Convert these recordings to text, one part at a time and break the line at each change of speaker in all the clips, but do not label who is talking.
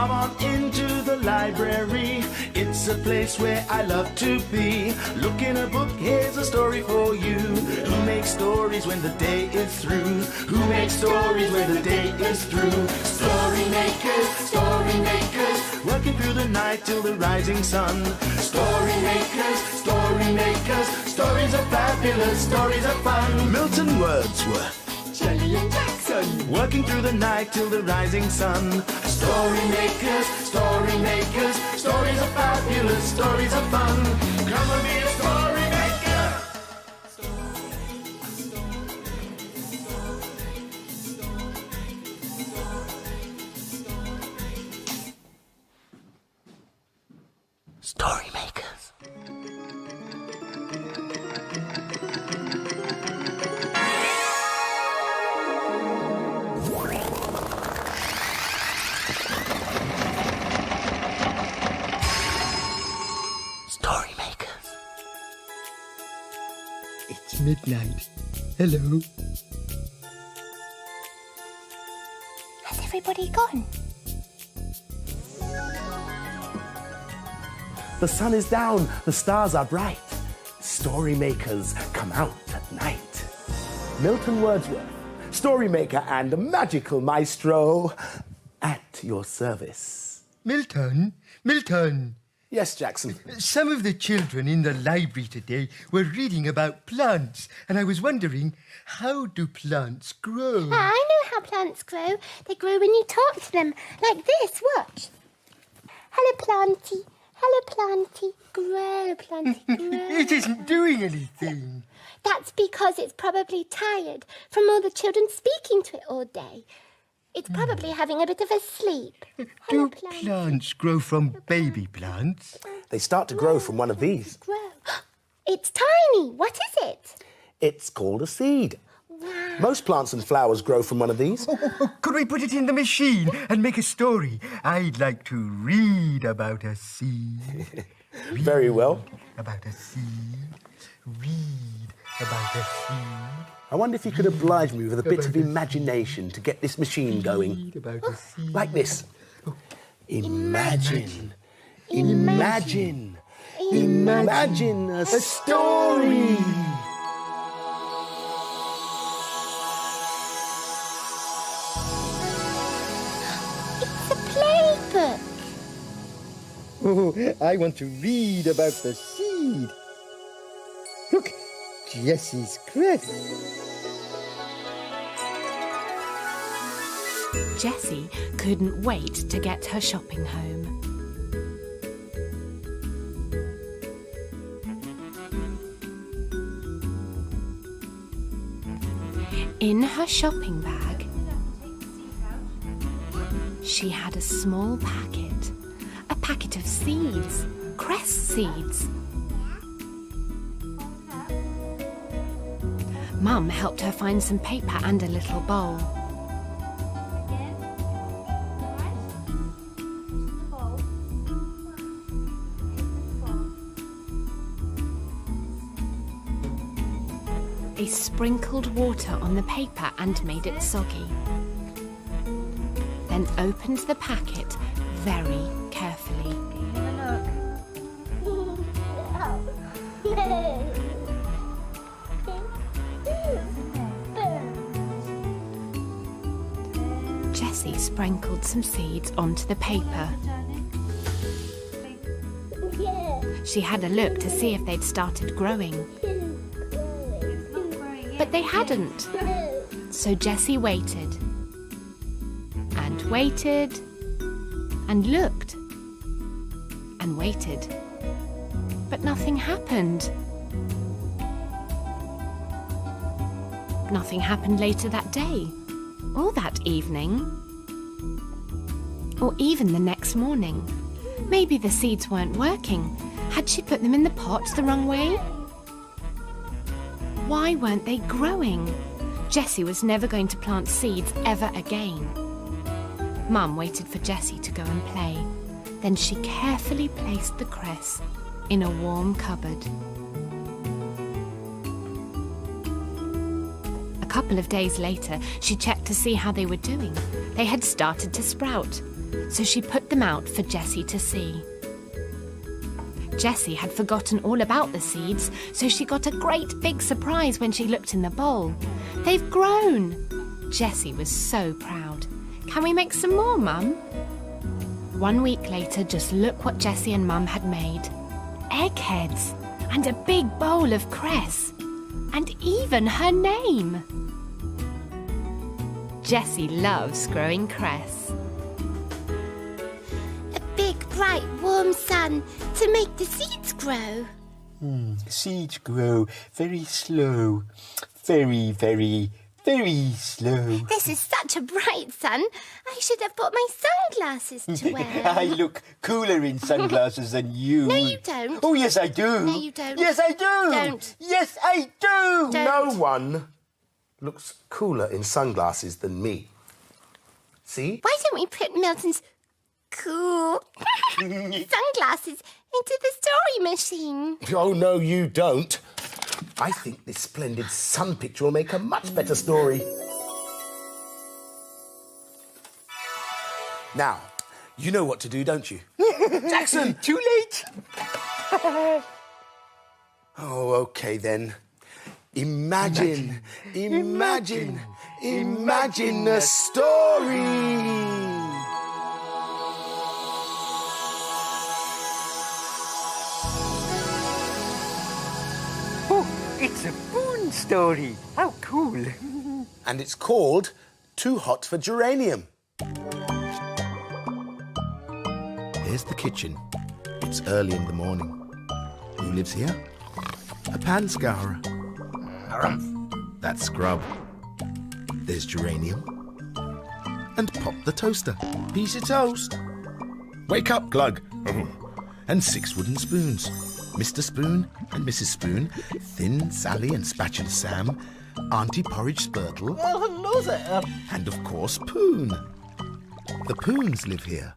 Come on into the library. It's a place where I love to be. Look in a book, here's a story for you. Who makes stories when the day is through? Who makes stories when the day is through? Story makers, working through the night till the rising sun. Story makers, stories are fabulous, stories are fun. Milton Wordsworth, Shelley and Jackson, working through the night till the rising sun. Story makers, stories are fabulous, stories are fun. Come and be a story maker. Story makers. Story makers.
It's midnight. Hello.
Has everybody gone?
The sun is down, the stars are bright. Story makers come out at night. Milton Wordsworth, story maker and magical maestro, at your service.
Milton?
Yes, Jackson.
Some of the children in the library today were reading about plants, and I was wondering, how do plants grow?
I know how plants grow. They grow when you talk to them. Like this, watch. Hello, planty. Hello, planty. Grow, planty, grow.
It isn't doing anything.
That's because it's probably tired from all the children speaking to it all day. It's probably having a bit of a sleep. Hello,
Do plants grow from baby plants?
They start to grow from one of these.
Grow. It's tiny. What is it?
It's called a seed.
Wow.
Most plants and flowers grow from one of these.
Could we put it in the machine and make a story? I'd like to read about a seed.
Very well.
About a seed. Read about a seed.
I wonder if you could oblige me with a bit of imagination to get this machine going.
Read about a seed.
Like this. Imagine a story.
It's a playbook.
Oh, I want to read about the seed. Look, Jessie's cress.
Jessie couldn't wait to get her shopping home. In her shopping bag, she had a small packet. A packet of seeds, cress seeds. Mum helped her find some paper and a little bowl. They sprinkled water on the paper and made it soggy. Then opened the packet very carefully. Jessie sprinkled some seeds onto the paper. She had a look to see if they'd started growing. But they hadn't. So Jessie waited. And waited. And looked. And waited. But nothing happened. Nothing happened later that day. Or that evening. Or even the next morning. Maybe the seeds weren't working. Had she put them in the pot the wrong way? Why weren't they growing? Jessie was never going to plant seeds ever again. Mum waited for Jessie to go and play. Then she carefully placed the cress in a warm cupboard. A couple of days later, she checked to see how they were doing. They had started to sprout. so she put them out for Jessie to see. Jessie had forgotten all about the seeds, so she got a great big surprise when she looked in the bowl. They've grown! Jessie was so proud. Can we make some more, Mum? 1 week later, just look what Jessie and Mum had made. Eggheads and a big bowl of cress and even her name. Jessie loves growing cress.
A big, bright, warm sun to make the seeds grow.
Seeds grow very slow. Very, very, very slow.
This is such a bright sun. I should have brought my sunglasses to wear.
I look cooler in sunglasses than you.
No, you don't.
Oh, yes, I do.
No, you don't.
Yes, I do.
Don't.
Yes, I do.
Don't.
No one looks cooler in sunglasses than me. See?
Why don't we put Milton's cool sunglasses into the story machine?
Oh, no, you don't. I think this splendid sun picture will make a much better story. Now, you know what to do, don't you? Jackson!
Too late.
Oh, OK, then. Imagine a story.
It's a Poons story. How cool.
And it's called Too Hot for Geranium. Here's the kitchen. It's early in the morning. Who lives here? A pan scourer. That's Scrub. There's Geranium. And Pop the toaster. Piece of toast. Wake up, Glug. And 6 wooden spoons. Mr. Spoon and Mrs. Spoon, Thin Sally and Spatula Sam, Auntie Porridge Spurtle.
Oh, hello there.
And of course, Poon. The Poons live here.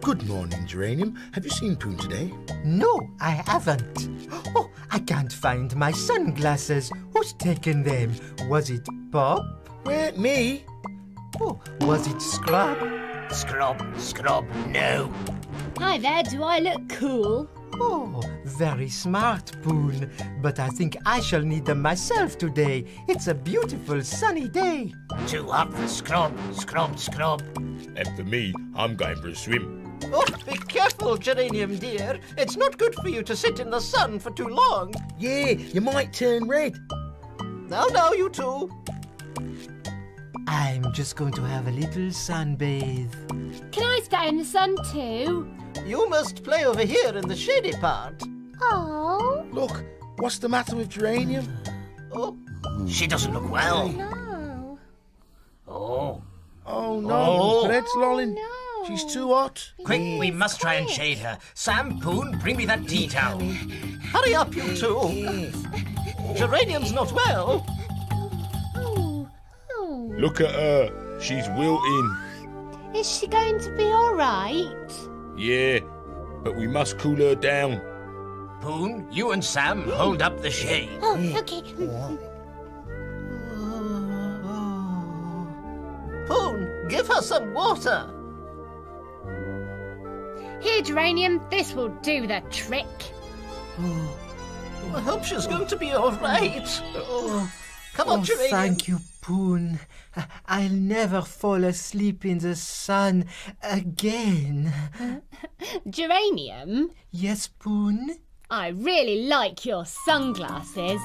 Good morning, Geranium. Have you seen Poon today?
No, I haven't. Oh, I can't find my sunglasses. Who's taken them? Was it Bob?
Where? Me?
Oh, was it Scrub?
Scrub, no.
Hi there, do I look cool?
Oh, very smart, Poon. But I think I shall need them myself today. It's a beautiful sunny day.
Too hot for scrub.
And for me, I'm going for a swim.
Oh, be careful, Geranium dear. It's not good for you to sit in the sun for too long.
Yeah, you might turn red.
Now, you two. I'm just going to have a little sunbathe.
Can I stay in the sun too?
You must play over here in the shady part.
Oh,
Look, what's the matter with Geranium?
Oh,
She doesn't look well.
no.
Oh.
Oh, no.
Oh.
Red's lolling.
No.
She's too hot.
Quick, we must try and shade her. Sam, Poon, bring me that tea towel.
hurry up, you two. Geranium's not well.
Oh.
Look at her. She's wilting.
Is she going to be all right?
Yeah, but we must cool her down.
Poon, you and Sam hold up the shade.
Oh, okay.
Poon, give her some water.
Here, Geranium, this will do the trick.
I hope she's going to be all right. Come on, Geranium.
Thank you, Poon. I'll never fall asleep in the sun again.
Geranium,
Yes, Poon?
I really like your sunglasses.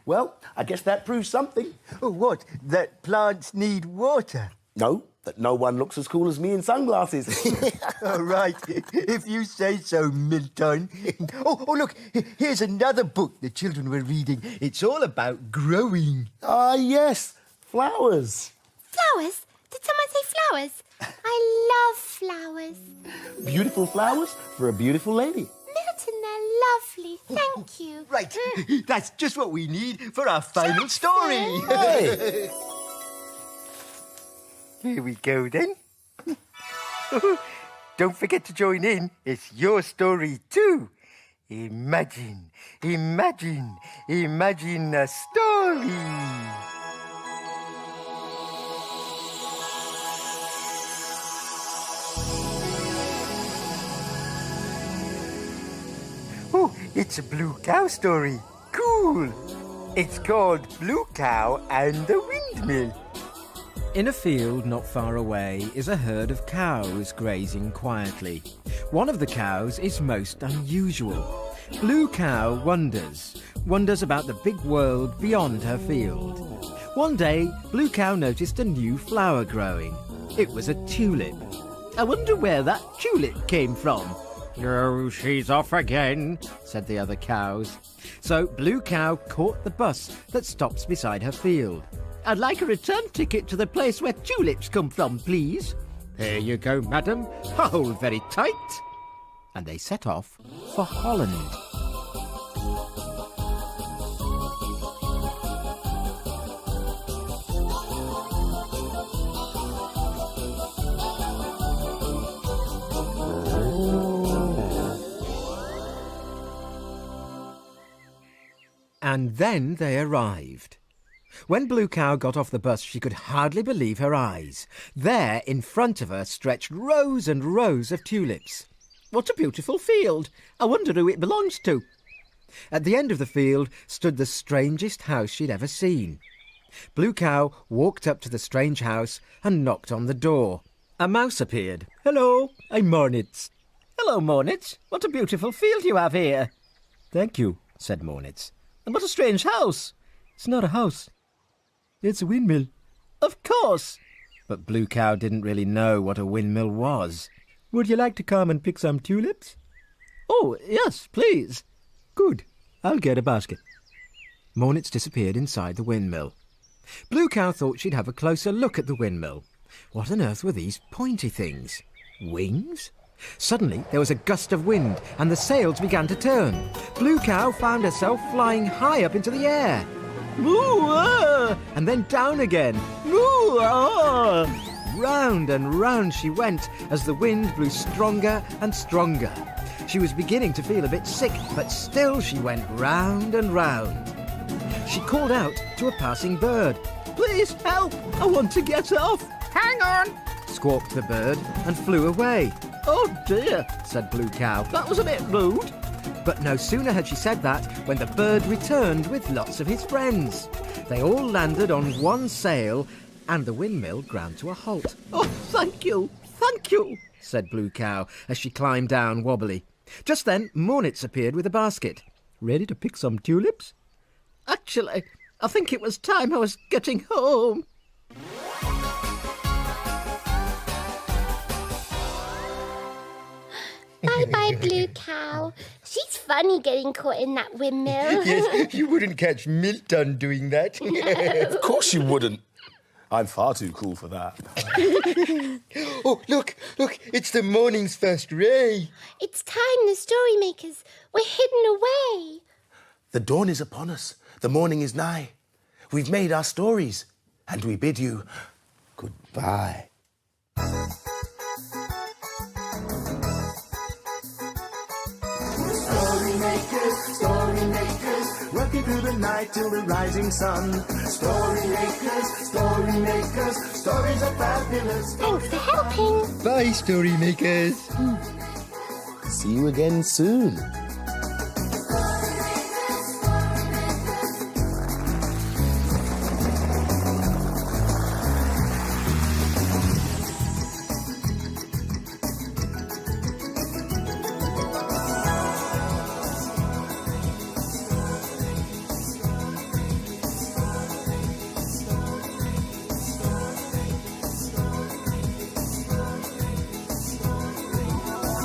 Well, I guess that proves something.
Oh, what? That plants need water?
No, that no one looks as cool as me in sunglasses.
All right, if you say so, Milton. Oh, look, here's another book the children were reading. It's all about growing.
Ah, yes, flowers.
Flowers? Did someone say flowers? I love flowers.
Beautiful flowers for a beautiful lady.
Milton, they're lovely. Thank you.
Right, that's just what we need for our final story.
Hey!
Here we go, then. Don't forget to join in. It's your story, too. Imagine a story. It's a blue cow story. Cool. It's called Blue Cow and the Windmill.
In a field not far away is a herd of cows grazing quietly. One of the cows is most unusual. Blue Cow wonders about the big world beyond her field. One day, Blue Cow noticed a new flower growing. It was a tulip. I wonder where that tulip came from. Oh, she's off again, said the other cows. So Blue Cow caught the bus that stops beside her field. I'd like a return ticket to the place where tulips come from, please. Here you go, madam. Hold very tight. And they set off for Holland. And then they arrived. When Blue Cow got off the bus, she could hardly believe her eyes. There, in front of her, stretched rows and rows of tulips. What a beautiful field! I wonder who it belongs to. At the end of the field stood the strangest house she'd ever seen. Blue Cow walked up to the strange house and knocked on the door. A mouse appeared. Hello, I'm Mornitz. Hello, Mornitz. What a beautiful field you have here. Thank you, said Mornitz. And what a strange house. It's not a house. It's a windmill. Of course. But Blue Cow didn't really know what a windmill was. Would you like to come and pick some tulips? Oh, yes, please. Good. I'll get a basket. Mornitz disappeared inside the windmill. Blue Cow thought she'd have a closer look at the windmill. What on earth were these pointy things? Wings? Suddenly, there was a gust of wind, and the sails began to turn. Blue Cow found herself flying high up into the air. Moo-ah! And then down again. Moo-ah! Round and round she went as the wind blew stronger and stronger. She was beginning to feel a bit sick, but still she went round and round. She called out to a passing bird. Please help! I want to get off. Hang on! Squawked the bird and flew away. Oh dear, said Blue Cow. That was a bit rude. But no sooner had she said that when the bird returned with lots of his friends. They all landed on one sail and the windmill ground to a halt. Oh, thank you, said Blue Cow as she climbed down wobbly. Just then, Mornitz appeared with a basket. Ready to pick some tulips? Actually, I think it was time I was getting home.
Bye-bye, Blue Cow. She's funny getting caught in that windmill.
Yes, you wouldn't catch Milton doing that.
Of course you wouldn't. I'm far too cool for that.
Oh, look, it's the morning's first ray.
It's time, the story makers. We're hidden away.
The dawn is upon us. The morning is nigh. We've made our stories, and we bid you goodbye.
Story makers, working through the night till the rising sun. Story makers, stories are fabulous.
Thanks for helping.
Bye, story makers.
See you again soon.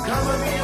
Come with me